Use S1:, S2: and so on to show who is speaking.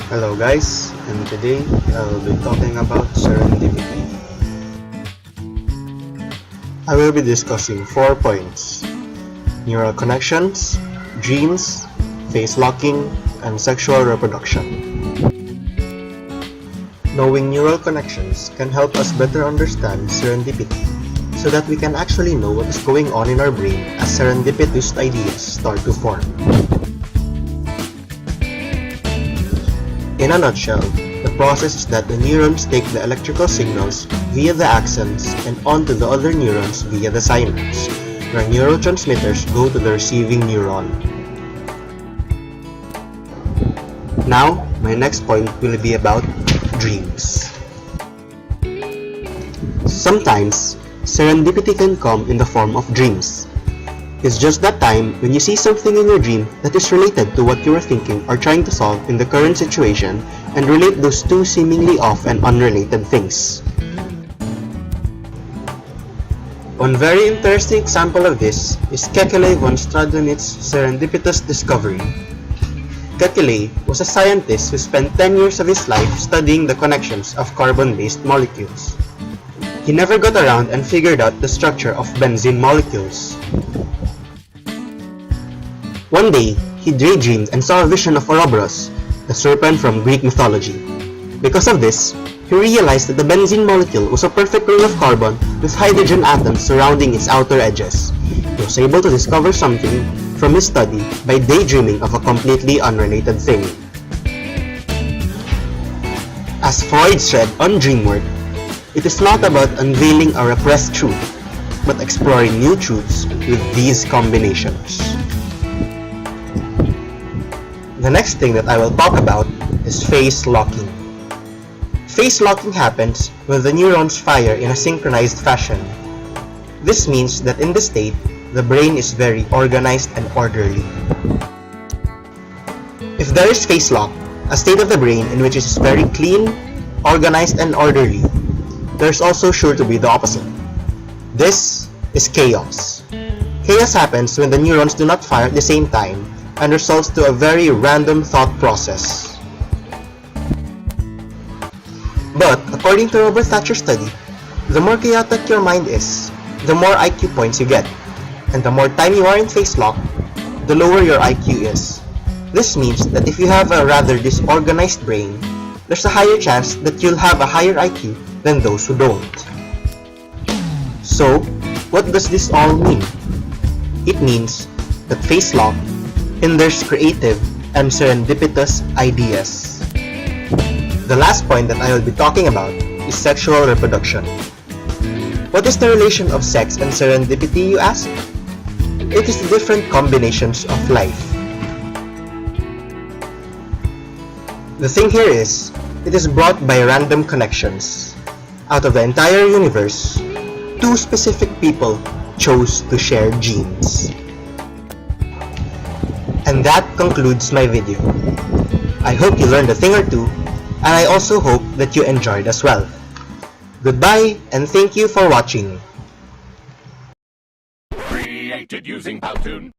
S1: Hello guys, and today I will be talking about serendipity. I will be discussing 4 points: neural connections, dreams, face locking, and sexual reproduction. Knowing neural connections can help us better understand serendipity so that we can actually know what is going on in our brain as serendipitous ideas start to form. In a nutshell, the process is that the neurons take the electrical signals via the axons and onto the other neurons via the synapse, where neurotransmitters go to the receiving neuron. Now, my next point will be about dreams. Sometimes, serendipity can come in the form of dreams. It's just that time when you see something in your dream that is related to what you were thinking or trying to solve in the current situation and relate those two seemingly off and unrelated things. One very interesting example of this is Kekele von Stradonitz's serendipitous discovery. Kekele was a scientist who spent 10 years of his life studying the connections of carbon-based molecules. He never got around and figured out the structure of benzene molecules. One day, he daydreamed and saw a vision of Ouroboros, the serpent from Greek mythology. Because of this, he realized that the benzene molecule was a perfect ring of carbon with hydrogen atoms surrounding its outer edges. He was able to discover something from his study by daydreaming of a completely unrelated thing. As Freud said on Dream Work, it is not about unveiling a repressed truth, but exploring new truths with these combinations. The next thing that I will talk about is face locking. Face locking happens when the neurons fire in a synchronized fashion. This means that in this state, the brain is very organized and orderly. If there is face lock, a state of the brain in which it is very clean, organized, and orderly, there's also sure to be the opposite. This is chaos. Chaos happens when the neurons do not fire at the same time and results to a very random thought process. But according to Robert Thatcher's study, the more chaotic your mind is, the more IQ points you get, and the more time you are in face lock, the lower your IQ is. This means that if you have a rather disorganized brain, there's a higher chance that you'll have a higher IQ than those who don't. So, what does this all mean? It means that face lock hinders creative and serendipitous ideas. The last point that I will be talking about is sexual reproduction. What is the relation of sex and serendipity, you ask? It is the different combinations of life. The thing here is, it is brought by random connections. Out of the entire universe, 2 specific people chose to share genes. And that concludes my video. I hope you learned a thing or two, and I also hope that you enjoyed as well. Goodbye, and thank you for watching.
S2: Created using Powtoon.